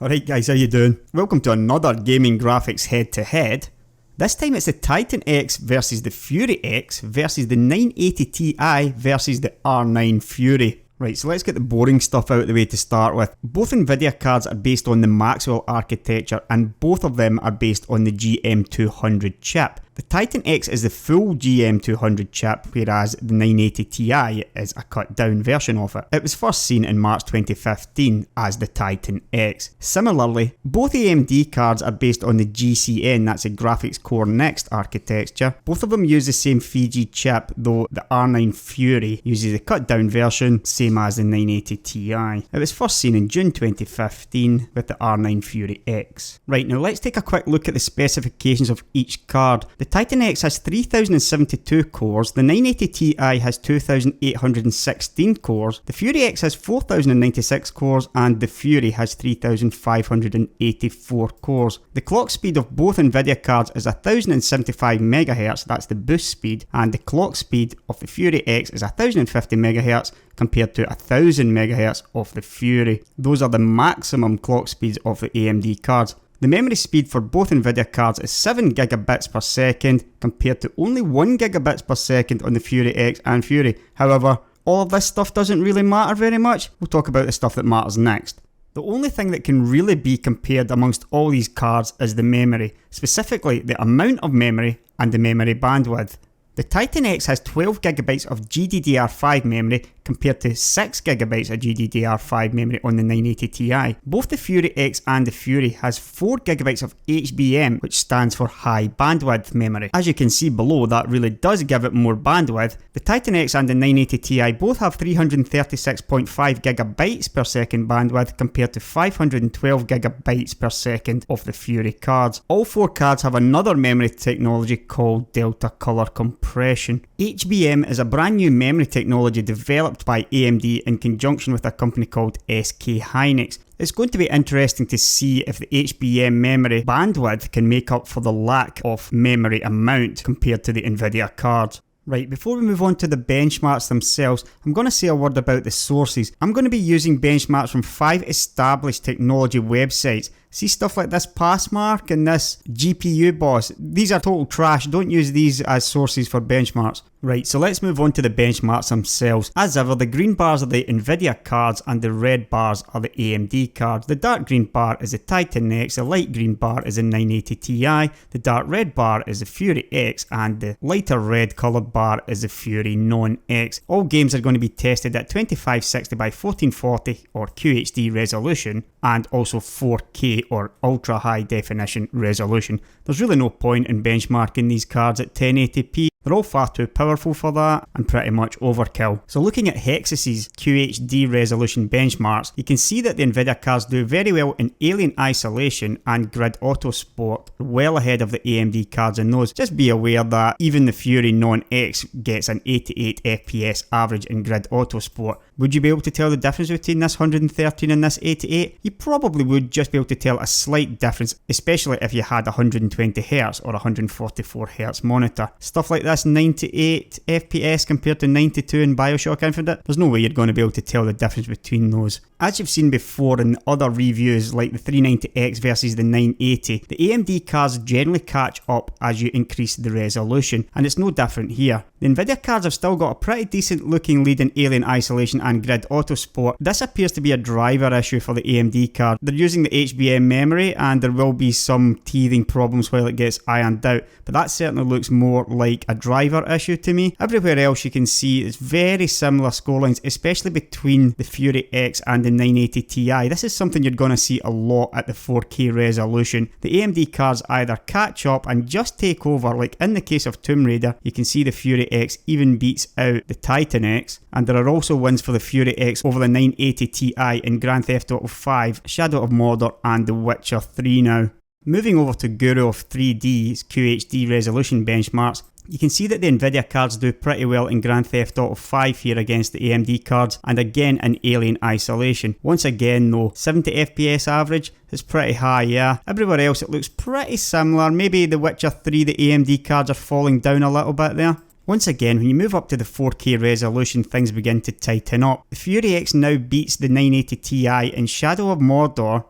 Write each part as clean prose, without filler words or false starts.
Alright guys, how you doing? Welcome to another gaming graphics head-to-head. This time it's the Titan X versus the Fury X versus the 980 Ti versus the R9 Fury. Right, so let's get the boring stuff out of the way to start with. Both Nvidia cards are based on the Maxwell architecture and both of them are based on the GM200 chip. The Titan X is the full GM200 chip, whereas the 980 Ti is a cut down version of it. It was first seen in March 2015 as the Titan X. Similarly, both AMD cards are based on the GCN, that's a Graphics Core Next architecture. Both of them use the same Fiji chip, though the R9 Fury uses a cut down version, same as the 980 Ti. It was first seen in June 2015 with the R9 Fury X. Right, now let's take a quick look at the specifications of each card. The Titan X has 3072 cores, the 980 Ti has 2816 cores, the Fury X has 4096 cores, and the Fury has 3584 cores. The clock speed of both Nvidia cards is 1075 MHz, that's the boost speed, and the clock speed of the Fury X is 1050 MHz compared to 1000 MHz of the Fury. Those are the maximum clock speeds of the AMD cards. The memory speed for both Nvidia cards is 7 gigabits per second compared to only 1 gigabits per second on the Fury X and Fury. However, all of this stuff doesn't really matter very much. We'll talk about the stuff that matters next. The only thing that can really be compared amongst all these cards is the memory, specifically the amount of memory and the memory bandwidth. The Titan X has 12 GB of GDDR5 memory compared to 6 GB of GDDR5 memory on the 980 Ti. Both the Fury X and the Fury has 4 GB of HBM, which stands for high bandwidth memory. As you can see below, that really does give it more bandwidth. The Titan X and the 980 Ti both have 336.5 GB per second bandwidth compared to 512 GB per second of the Fury cards. All four cards have another memory technology called Delta Color Compression. HBM is a brand new memory technology developed by AMD in conjunction with a company called SK Hynix. It's going to be interesting to see if the HBM memory bandwidth can make up for the lack of memory amount compared to the Nvidia cards. Right, before we move on to the benchmarks themselves, I'm going to say a word about the sources. I'm going to be using benchmarks from 5 established technology websites. See stuff like this Passmark and this GPU Boss. These are total trash. Don't use these as sources for benchmarks. Right, so let's move on to the benchmarks themselves. As ever, the green bars are the Nvidia cards and the red bars are the AMD cards. The dark green bar is the Titan X, the light green bar is the 980 Ti, the dark red bar is the Fury X, and the lighter red coloured bar is the Fury Non-X. All games are going to be tested at 2560 by 1440 or QHD resolution and also 4K or ultra high definition resolution. There's really no point in benchmarking these cards at 1080p. They're all far too powerful for that and pretty much overkill. So looking at Hexus's QHD resolution benchmarks, you can see that the Nvidia cards do very well in Alien Isolation and Grid Auto Sport, well ahead of the AMD cards in those. Just be aware that even the Fury Non-X gets an 88 FPS average in Grid Auto Sport. Would you be able to tell the difference between this 113 and this 88? You probably would just be able to tell a slight difference, especially if you had a 120Hz or 144Hz monitor. Stuff like this 98 FPS compared to 92 in Bioshock Infinite, there's no way you're going to be able to tell the difference between those. As you've seen before in other reviews like the 390X versus the 980, the AMD cards generally catch up as you increase the resolution, and it's no different here. The Nvidia cards have still got a pretty decent looking lead in Alien Isolation and Grid Auto Sport. This appears to be a driver issue for the AMD card. They're using the HBM memory and there will be some teething problems while it gets ironed out, but that certainly looks more like a driver issue to me. Everywhere else you can see it's very similar scorelines, especially between the Fury X and the 980 Ti. This is something you're going to see a lot at the 4K resolution. The AMD cards either catch up and just take over, like in the case of Tomb Raider, you can see the Fury X even beats out the Titan X, and there are also wins for the Fury X over the 980 Ti in Grand Theft Auto 5, Shadow of Mordor and The Witcher 3 now. Moving over to Guru of 3D's QHD resolution benchmarks, you can see that the Nvidia cards do pretty well in Grand Theft Auto 5 here against the AMD cards, and again in Alien Isolation. Once again though, 70 FPS average is pretty high, yeah. Everywhere else it looks pretty similar. Maybe The Witcher 3, the AMD cards are falling down a little bit there. Once again, when you move up to the 4K resolution, things begin to tighten up. The Fury X now beats the 980 Ti in Shadow of Mordor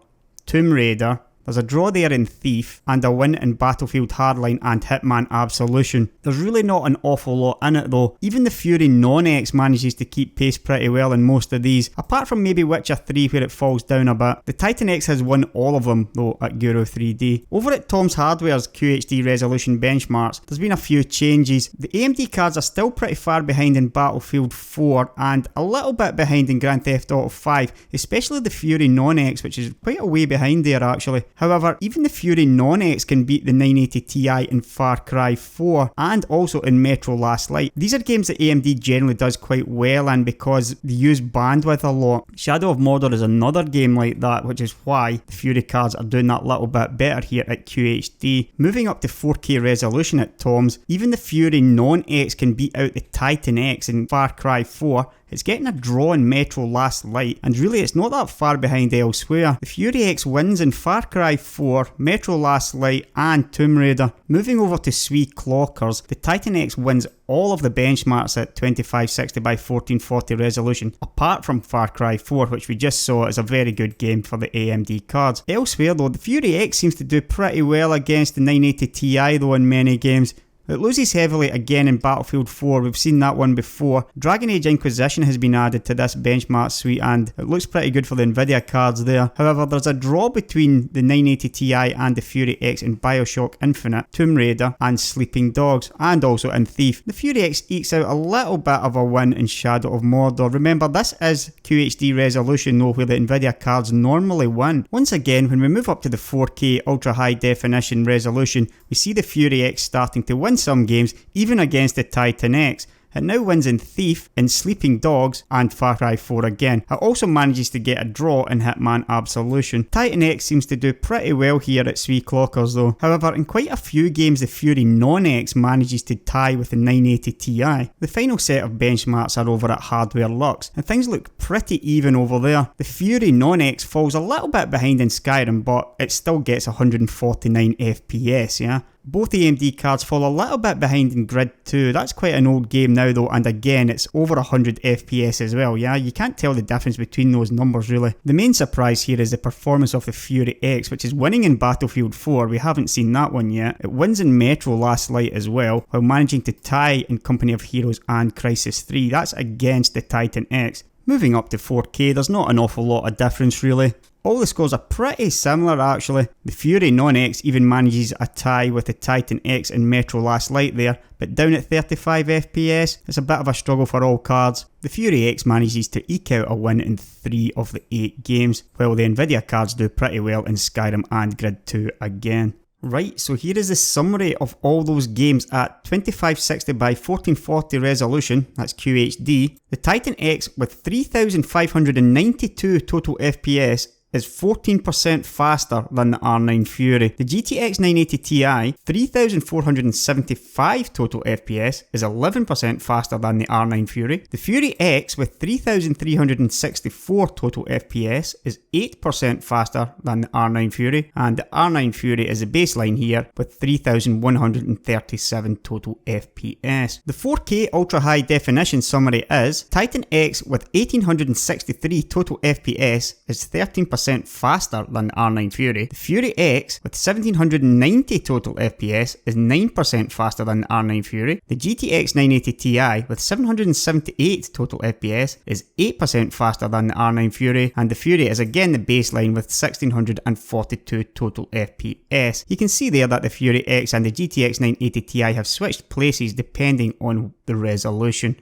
Tomb Raider, there's a draw there in Thief, and a win in Battlefield Hardline and Hitman Absolution. There's really not an awful lot in it though. Even the Fury non-X manages to keep pace pretty well in most of these, apart from maybe Witcher 3 where it falls down a bit. The Titan X has won all of them though at Guru 3D. Over at Tom's Hardware's QHD resolution benchmarks, there's been a few changes. The AMD cards are still pretty far behind in Battlefield 4 and a little bit behind in Grand Theft Auto 5, especially the Fury non-X, which is quite a way behind there actually. However, even the Fury non-X can beat the 980 Ti in Far Cry 4 and also in Metro Last Light. These are games that AMD generally does quite well in because they use bandwidth a lot. Shadow of Mordor is another game like that, which is why the Fury cards are doing that little bit better here at QHD. Moving up to 4K resolution at Tom's, even the Fury non-X can beat out the Titan X in Far Cry 4. It's getting a draw in Metro Last Light, and really it's not that far behind elsewhere. The Fury X wins in Far Cry 4, Metro Last Light and Tomb Raider. Moving over to Swee Clockers, the Titan X wins all of the benchmarks at 2560 by 1440 resolution, apart from Far Cry 4, which we just saw is a very good game for the AMD cards. Elsewhere though, the Fury X seems to do pretty well against the 980 Ti though in many games. It loses heavily again in Battlefield 4, we've seen that one before. Dragon Age Inquisition has been added to this benchmark suite and it looks pretty good for the Nvidia cards there. However, there's a draw between the 980 Ti and the Fury X in Bioshock Infinite, Tomb Raider and Sleeping Dogs, and also in Thief. The Fury X ekes out a little bit of a win in Shadow of Mordor. Remember, this is QHD resolution though, where the Nvidia cards normally win. Once again, when we move up to the 4K ultra high definition resolution, we see the Fury X starting to win some games, even against the Titan X. It now wins in Thief, in Sleeping Dogs and Far Cry 4 again. It also manages to get a draw in Hitman Absolution. Titan X seems to do pretty well here at Swee Clockers though. However, in quite a few games the Fury non-X manages to tie with the 980 Ti. The final set of benchmarks are over at Hardware Lux, and things look pretty even over there. The Fury non-X falls a little bit behind in Skyrim, but it still gets 149 FPS, yeah? Both AMD cards fall a little bit behind in Grid 2. That's quite an old game now though, and again it's over 100 FPS as well, yeah? You can't tell the difference between those numbers really. The main surprise here is the performance of the Fury X, which is winning in Battlefield 4, we haven't seen that one yet. It wins in Metro Last Light as well, while managing to tie in Company of Heroes and Crysis 3. That's against the Titan X. Moving up to 4K, there's not an awful lot of difference really. All the scores are pretty similar actually. The Fury non-X even manages a tie with the Titan X in Metro Last Light there, but down at 35 FPS, it's a bit of a struggle for all cards. The Fury X manages to eke out a win in 3 of the 8 games, while the Nvidia cards do pretty well in Skyrim and Grid 2 again. Right, so here is the summary of all those games at 2560 by 1440 resolution, that's QHD. The Titan X with 3592 total FPS is 14% faster than the R9 Fury. The GTX 980 Ti, 3475 total FPS, is 11% faster than the R9 Fury. The Fury X with 3364 total FPS is 8% faster than the R9 Fury, and the R9 Fury is the baseline here with 3137 total FPS. The 4K ultra high definition summary is Titan X with 1863 total FPS is 13% faster than the R9 Fury. The Fury X with 1790 total FPS is 9% faster than the R9 Fury. The GTX 980 Ti with 778 total FPS is 8% faster than the R9 Fury, and the Fury is again the baseline with 1642 total FPS. You can see there that the Fury X and the GTX 980 Ti have switched places depending on the resolution.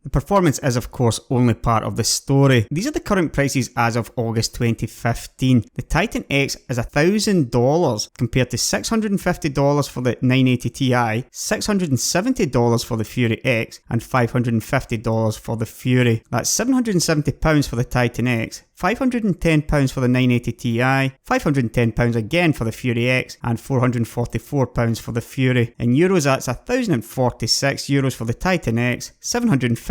The performance is of course only part of the story. These are the current prices as of August 2015. The Titan X is $1,000 compared to $650 for the 980 Ti, $670 for the Fury X, and $550 for the Fury. That's £770 for the Titan X, £510 for the 980 Ti, £510 again for the Fury X, and £444 for the Fury. In euros that's €1,046 for the Titan X, €750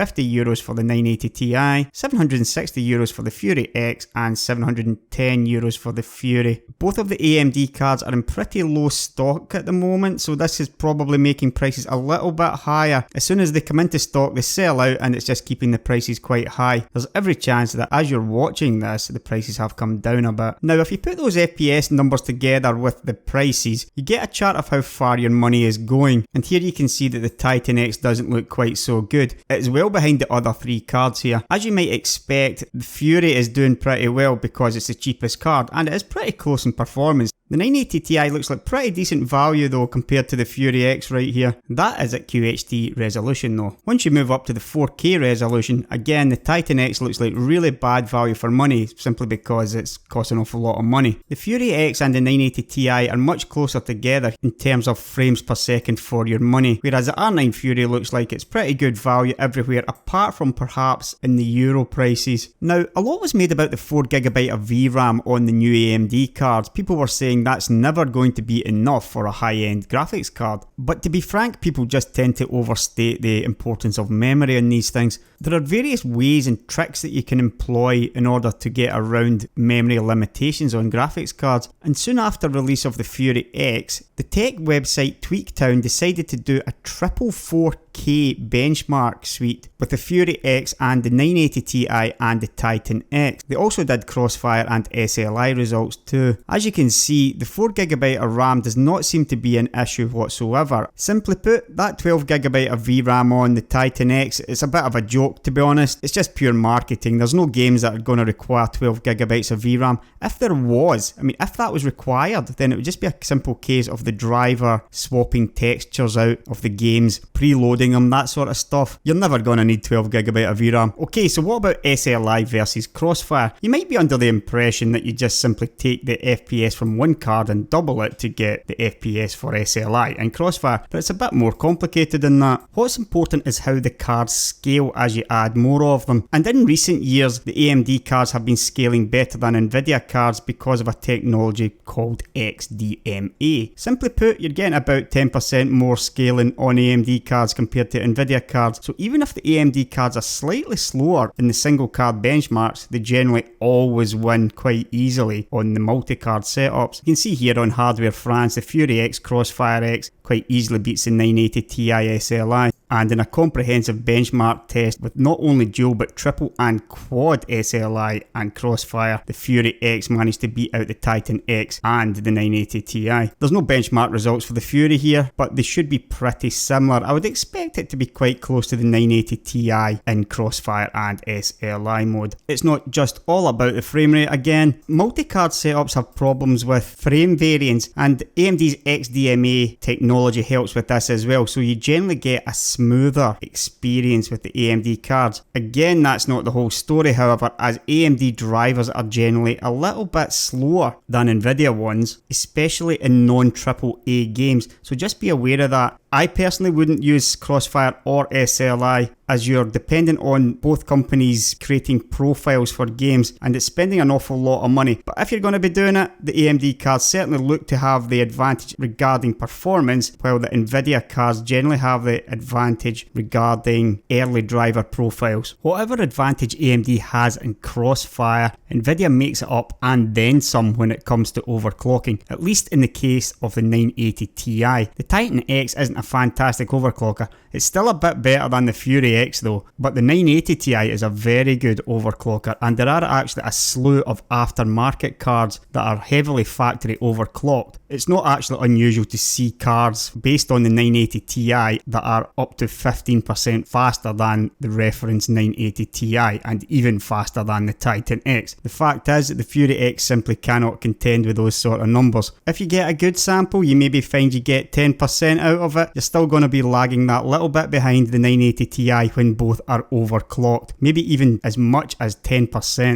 for the 980 Ti, €760 for the Fury X, and €710 for the Fury. Both of the AMD cards are in pretty low stock at the moment, so this is probably making prices a little bit higher. As soon as they come into stock they sell out and it's just keeping the prices quite high. There's every chance that as you're watching watching this, the prices have come down a bit. Now, if you put those FPS numbers together with the prices, you get a chart of how far your money is going. And here you can see that the Titan X doesn't look quite so good. It is well behind the other three cards here. As you might expect, the Fury is doing pretty well because it's the cheapest card, and it is pretty close in performance. The 980 Ti looks like pretty decent value though compared to the Fury X right here. That is at QHD resolution though. Once you move up to the 4K resolution, again the Titan X looks like really bad value for money simply because it's cost an awful lot of money. The Fury X and the 980 Ti are much closer together in terms of frames per second for your money, whereas the R9 Fury looks like it's pretty good value everywhere apart from perhaps in the Euro prices. Now, a lot was made about the 4GB of VRAM on the new AMD cards. People were saying that's never going to be enough for a high-end graphics card. But to be frank, people just tend to overstate the importance of memory in these things. There are various ways and tricks that you can employ in order to get around memory limitations on graphics cards. And soon after release of the Fury X, the tech website Tweaktown decided to do a triple 4K benchmark suite with the Fury X and the 980 Ti and the Titan X. They also did Crossfire and SLI results too. As you can see, the 4GB of RAM does not seem to be an issue whatsoever. Simply put, that 12GB of VRAM on the Titan X is a bit of a joke, to be honest. It's just pure marketing. There's no games that are going to require 12GB of VRAM. If there was, if that was required, then it would just be a simple case of the driver swapping textures out of the games, preloading them, that sort of stuff. You're never going to need 12GB of VRAM. Okay, so what about SLI versus Crossfire? You might be under the impression that you just simply take the FPS from one card and double it to get the FPS for SLI and Crossfire, but it's a bit more complicated than that. What's important is how the cards scale as you add more of them, and in recent years the AMD cards have been scaling better than Nvidia cards because of a technology called XDMA. Simply put, you're getting about 10% more scaling on AMD cards compared to Nvidia cards, so even if the AMD cards are slightly slower in the single card benchmarks, they generally always win quite easily on the multi-card setups. You can see here on Hardware France, the Fury X Crossfire X quite easily beats the 980 Ti SLI. And in a comprehensive benchmark test with not only dual but triple and quad SLI and Crossfire, the Fury X managed to beat out the Titan X and the 980 Ti. There's no benchmark results for the Fury here, but they should be pretty similar. I would expect it to be quite close to the 980 Ti in Crossfire and SLI mode. It's not just all about the frame rate again. Multi-card setups have problems with frame variance, and AMD's XDMA technology helps with this as well, so you generally get a smoother experience with the AMD cards. Again, that's not the whole story, however, as AMD drivers are generally a little bit slower than Nvidia ones, especially in non-AAA games, so just be aware of that. I personally wouldn't use Crossfire or SLI as you're dependent on both companies creating profiles for games, and it's spending an awful lot of money. But if you're going to be doing it, the AMD cards certainly look to have the advantage regarding performance, while the Nvidia cards generally have the advantage regarding early driver profiles. Whatever advantage AMD has in Crossfire, Nvidia makes it up and then some when it comes to overclocking, at least in the case of the 980 Ti. The Titan X isn't a fantastic overclocker. It's still a bit better than the Fury X though, but the 980 Ti is a very good overclocker, and there are actually a slew of aftermarket cards that are heavily factory overclocked. It's not actually unusual to see cards based on the 980 Ti that are up to 15% faster than the reference 980 Ti and even faster than the Titan X. The fact is that the Fury X simply cannot contend with those sort of numbers. If you get a good sample, you maybe find you get 10% out of it, you're still going to be lagging that little bit behind the 980 Ti when both are overclocked, maybe even as much as 10%.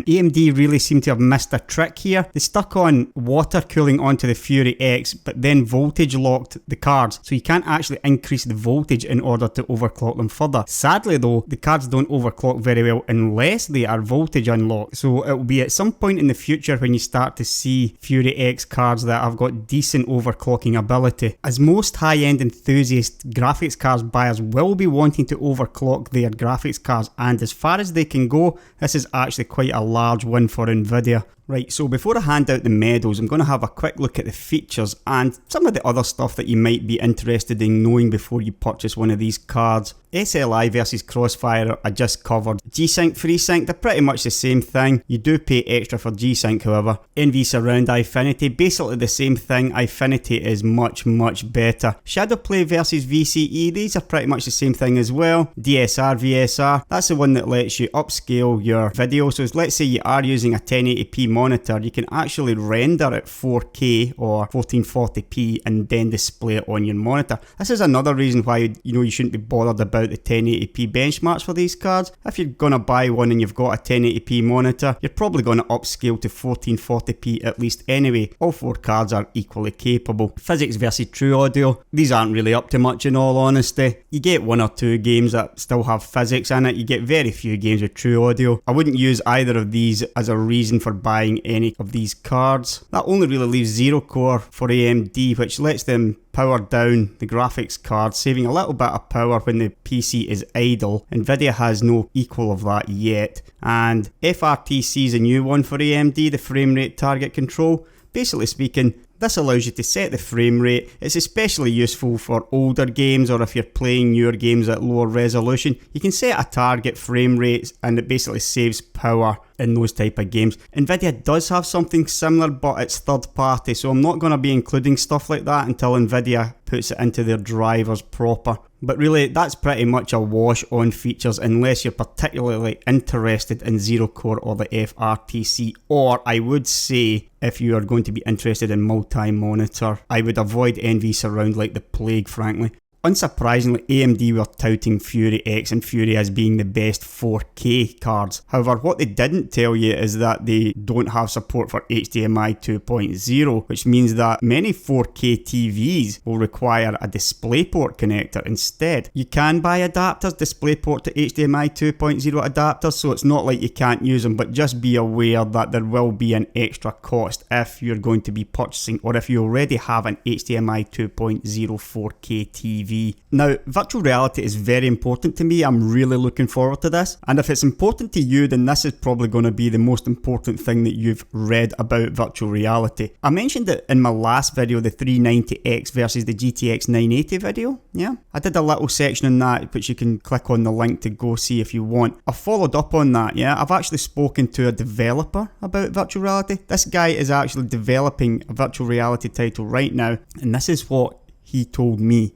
AMD really seem to have missed a trick here. They stuck on water cooling onto the Fury X, but then voltage locked the cards, so you can't actually increase the voltage in order to overclock them further. Sadly though, the cards don't overclock very well unless they are voltage unlocked, so it will be at some point in the future when you start to see Fury X cards that have got decent overclocking ability. As most high-end enthusiasts enthusiast graphics cards buyers will be wanting to overclock their graphics cards, and as far as they can go, this is actually quite a large win for Nvidia. Right, so before I hand out the medals, I'm going to have a quick look at the features and some of the other stuff that you might be interested in knowing before you purchase one of these cards. SLI versus Crossfire I just covered. G-Sync, FreeSync, they're pretty much the same thing. You do pay extra for G-Sync however. NV Surround Eyefinity, basically the same thing. Eyefinity is much better. Shadowplay versus VCE, these are pretty much the same thing as well. DSR, VSR, that's the one that lets you upscale your video. So let's say you are using a 1080p monitor, you can actually render at 4K or 1440p and then display it on your monitor. This is another reason why you shouldn't be bothered about the 1080p benchmarks for these cards. If you're gonna buy one and you've got a 1080p monitor, you're probably gonna upscale to 1440p at least anyway. All four cards are equally capable. Physics versus True Audio, these aren't really up to much in all honesty. You get one or two games that still have physics in it, you get very few games with True Audio. I wouldn't use either of these as a reason for buying any of these cards. That only really leaves Zero Core for AMD, which lets them power down the graphics card, saving a little bit of power when the PC is idle. Nvidia has no equal of that yet. And FRTC is a new one for AMD, the frame rate target control. Basically speaking, this allows you to set the frame rate. It's especially useful for older games or if you're playing newer games at lower resolution. You can set a target frame rate and it basically saves power in those type of games. Nvidia does have something similar, but it's third party, so I'm not going to be including stuff like that until Nvidia puts it into their drivers proper. But really, that's pretty much a wash on features unless you're particularly interested in Zero Core or the FRTC, or I would say if you are going to be interested in multi-monitor, I would avoid NV Surround like the plague, frankly. Unsurprisingly, AMD were touting Fury X and Fury as being the best 4K cards. However, what they didn't tell you is that they don't have support for HDMI 2.0, which means that many 4K TVs will require a DisplayPort connector instead. You can buy adapters, DisplayPort to HDMI 2.0 adapters, so it's not like you can't use them, but just be aware that there will be an extra cost if you're going to be purchasing, or if you already have an HDMI 2.0 4K TV. Now, virtual reality is very important to me. I'm really looking forward to this. And if it's important to you, then this is probably going to be the most important thing that you've read about virtual reality. I mentioned it in my last video, the 390X versus the GTX 980 video. Yeah, I did a little section on that, which you can click on the link to go see if you want. I followed up on that, yeah. I've actually spoken to a developer about virtual reality. This guy is actually developing a virtual reality title right now, and this is what he told me.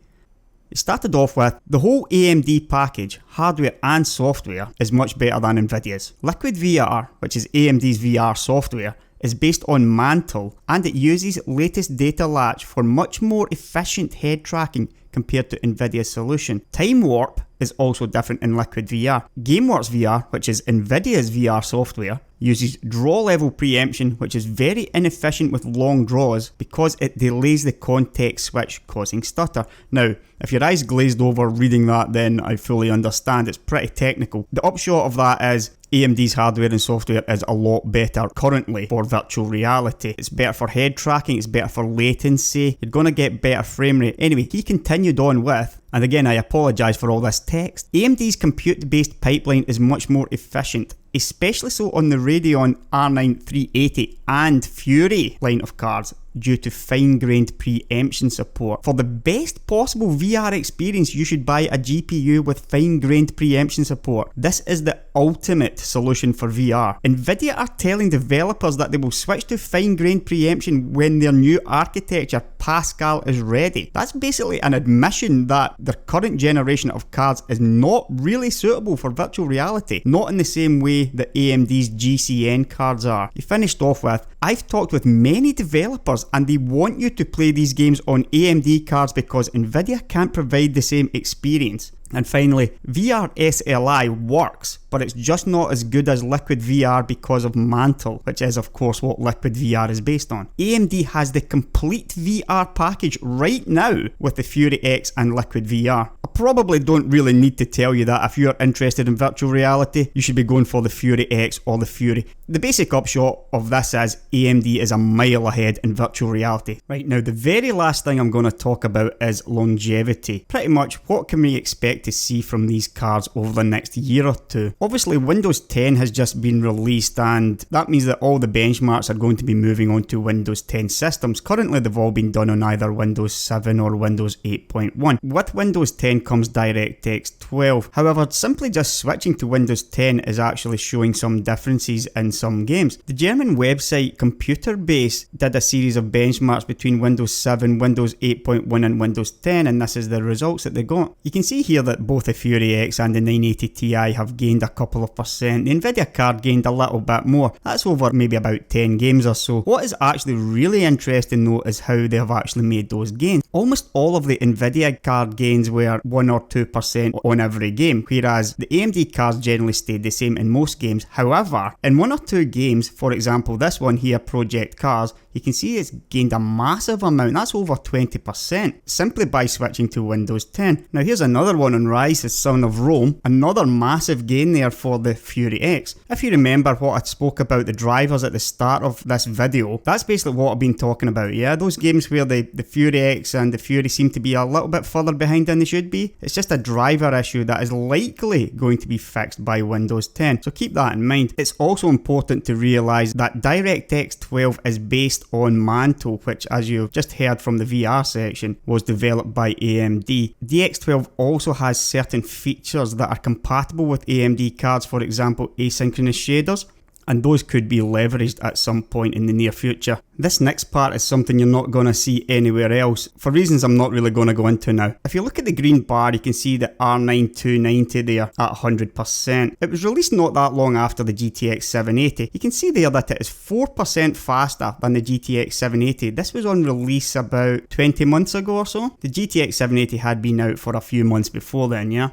It started off with, the whole AMD package, hardware and software, is much better than Nvidia's. Liquid VR, which is AMD's VR software, is based on Mantle, and it uses latest data latch for much more efficient head tracking compared to Nvidia's solution. Time Warp is also different in Liquid VR. GameWorks VR, which is Nvidia's VR software, uses draw level preemption, which is very inefficient with long draws because it delays the context switch, causing stutter. Now, if your eyes glazed over reading that, then I fully understand. It's pretty technical. The upshot of that is AMD's hardware and software is a lot better currently for virtual reality. It's better for head tracking, it's better for latency, you're going to get better frame rate. Anyway, he continued on with, and again I apologise for all this text, AMD's compute-based pipeline is much more efficient, especially so on the Radeon R9 380 and Fury line of cards, due to fine-grained preemption support. For the best possible VR experience, you should buy a GPU with fine-grained preemption support. This is the ultimate solution for VR. Nvidia are telling developers that they will switch to fine-grained preemption when their new architecture, Pascal, is ready. That's basically an admission that their current generation of cards is not really suitable for virtual reality, not in the same way that AMD's GCN cards are. He finished off with, I've talked with many developers and they want you to play these games on AMD cards because Nvidia can't provide the same experience. And finally, VR SLI works, but it's just not as good as Liquid VR because of Mantle, which is of course what Liquid VR is based on. AMD has the complete VR package right now with the Fury X and Liquid VR. I probably don't really need to tell you that if you're interested in virtual reality, you should be going for the Fury X or the Fury. The basic upshot of this is AMD is a mile ahead in virtual reality. Right now, the very last thing I'm going to talk about is longevity. Pretty much what can we expect to see from these cards over the next year or two. Obviously Windows 10 has just been released, and that means that all the benchmarks are going to be moving on to Windows 10 systems. Currently they've all been done on either Windows 7 or Windows 8.1. With Windows 10 comes DirectX 12. However, simply just switching to Windows 10 is actually showing some differences in some games. The German website Computer Base did a series of benchmarks between Windows 7, Windows 8.1 and Windows 10, and this is the results that they got. You can see here that both the Fury X and the 980 Ti have gained a couple of percent. The Nvidia card gained a little bit more. That's over maybe about 10 games or so. What is actually really interesting though is how they have actually made those gains. Almost all of the Nvidia card gains were 1 or 2% on every game, whereas the AMD cards generally stayed the same in most games. However, in 1 or 2 games, for example this one here, Project Cars, you can see it's gained a massive amount. That's over 20% simply by switching to Windows 10. Now here's another one on Rise, the Son of Rome, another massive gain there for the Fury X. If you remember what I spoke about the drivers at the start of this video, that's basically what I've been talking about, yeah? Those games where the Fury X and the Fury seem to be a little bit further behind than they should be. It's just a driver issue that is likely going to be fixed by Windows 10, so keep that in mind. It's also important to realise that DirectX 12 is based on Mantle, which, as you've just heard from the VR section, was developed by AMD. DX12 also has certain features that are compatible with AMD cards, for example asynchronous shaders, and those could be leveraged at some point in the near future. This next part is something you're not going to see anywhere else, for reasons I'm not really going to go into now. If you look at the green bar, you can see the R9 290 there at 100%. It was released not that long after the GTX 780. You can see there that it is 4% faster than the GTX 780. This was on release about 20 months ago or so. The GTX 780 had been out for a few months before then, yeah?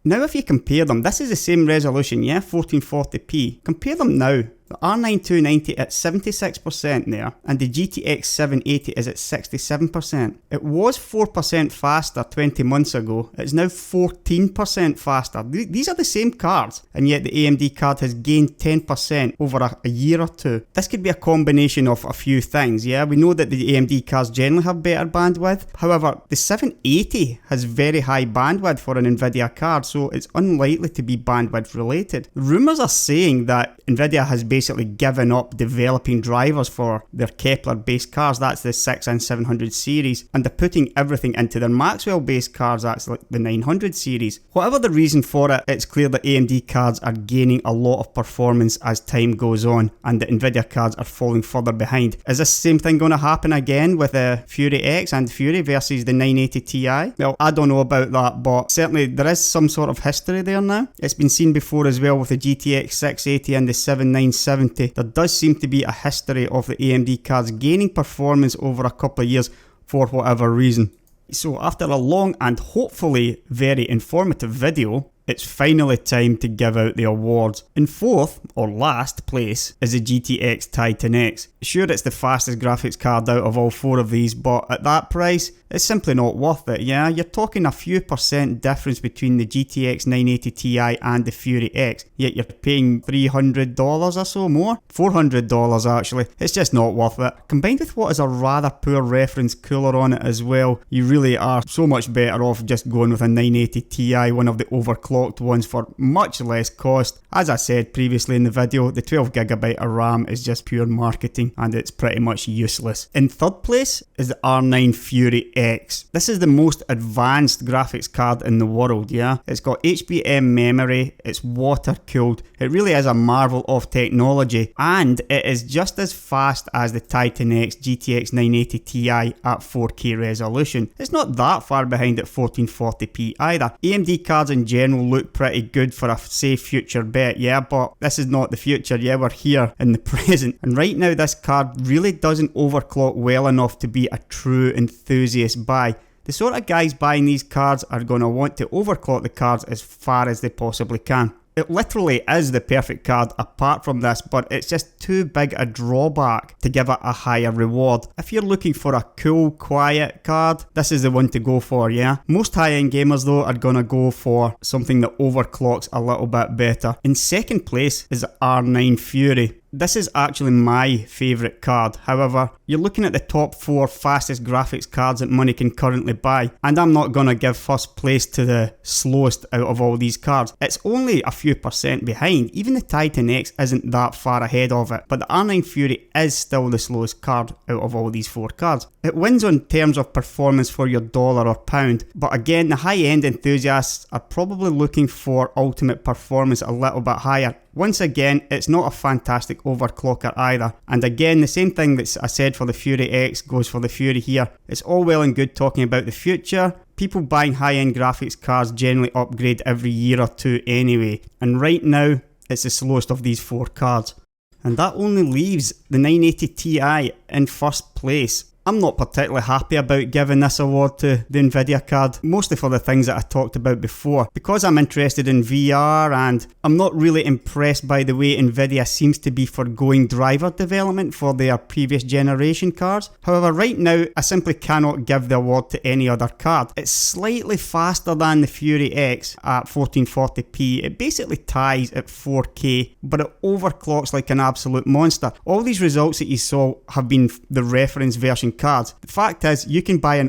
Now if you compare them, this is the same resolution, yeah, 1440p. Compare them now. The R9 290 at 76% there, and the GTX 780 is at 67%. It was 4% faster 20 months ago, it's now 14% faster. These are the same cards, and yet the AMD card has gained 10% over a year or two. This could be a combination of a few things, yeah? We know that the AMD cards generally have better bandwidth, however, the 780 has very high bandwidth for an Nvidia card, so it's unlikely to be bandwidth related. Rumours are saying that Nvidia has basically given up developing drivers for their Kepler based cards, that's the 6 and 700 series, and they're putting everything into their Maxwell based cards, that's like the 900 series. Whatever the reason for it, it's clear that AMD cards are gaining a lot of performance as time goes on, and the Nvidia cards are falling further behind. Is this same thing going to happen again with the Fury X and Fury versus the 980 Ti? Well, I don't know about that, but certainly there is some sort of history there now. It's been seen before as well with the GTX 680 and the 7970. There does seem to be a history of the AMD cards gaining performance over a couple of years for whatever reason. So after a long and hopefully very informative video, it's finally time to give out the awards. In fourth, or last place, is the GTX Titan X. Sure, it's the fastest graphics card out of all 4 of these, but at that price, it's simply not worth it, yeah? You're talking a few percent difference between the GTX 980 Ti and the Fury X, yet you're paying $300 or so more? $400 actually. It's just not worth it. Combined with what is a rather poor reference cooler on it as well, you really are so much better off just going with a 980 Ti, one of the overclocked ones, for much less cost. As I said previously in the video, the 12GB of RAM is just pure marketing and it's pretty much useless. In third place is the R9 Fury X. This is the most advanced graphics card in the world, yeah? It's got HBM memory, it's water cooled, it really is a marvel of technology, and it is just as fast as the Titan X GTX 980 Ti at 4K resolution. It's not that far behind at 1440p either. AMD cards in general look pretty good for a safe future bet, yeah, but this is not the future, yeah, we're here in the present, and right now this card really doesn't overclock well enough to be a true enthusiast buy. The sort of guys buying these cards are going to want to overclock the cards as far as they possibly can. It literally is the perfect card apart from this, but it's just too big a drawback to give it a higher reward. If you're looking for a cool, quiet card, this is the one to go for, yeah? Most high-end gamers though are gonna go for something that overclocks a little bit better. In second place is R9 Fury. This is actually my favourite card. However, you're looking at the top 4 fastest graphics cards that money can currently buy, and I'm not going to give first place to the slowest out of all these cards. It's only a few percent behind. Even the Titan X isn't that far ahead of it, but the R9 Fury is still the slowest card out of all these 4 cards. It wins on terms of performance for your dollar or pound, but again, the high-end enthusiasts are probably looking for ultimate performance a little bit higher. Once again, it's not a fantastic overclocker either. And again, the same thing that I said for the Fury X goes for the Fury here. It's all well and good talking about the future. People buying high-end graphics cards generally upgrade every year or two anyway. And right now, it's the slowest of these 4 cards. And that only leaves the 980 Ti in first place. I'm not particularly happy about giving this award to the Nvidia card, mostly for the things that I talked about before. Because I'm interested in VR and I'm not really impressed by the way Nvidia seems to be forgoing driver development for their previous generation cards. However, right now I simply cannot give the award to any other card. It's slightly faster than the Fury X at 1440p. It basically ties at 4K, but it overclocks like an absolute monster. All these results that you saw have been the reference version cards. The fact is, you can buy a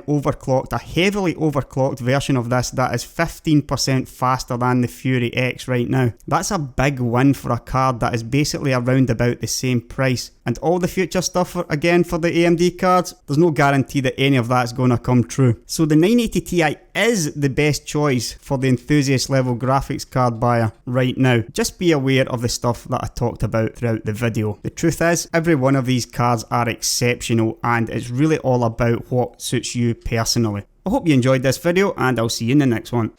heavily overclocked version of this that is 15% faster than the Fury X right now. That's a big win for a card that is basically around about the same price. And all the future stuff, again, for the AMD cards, there's no guarantee that any of that's going to come true. So the 980 Ti is the best choice for the enthusiast level graphics card buyer right now. Just be aware of the stuff that I talked about throughout the video. The truth is, every one of these cards are exceptional and it's really all about what suits you personally. I hope you enjoyed this video and I'll see you in the next one.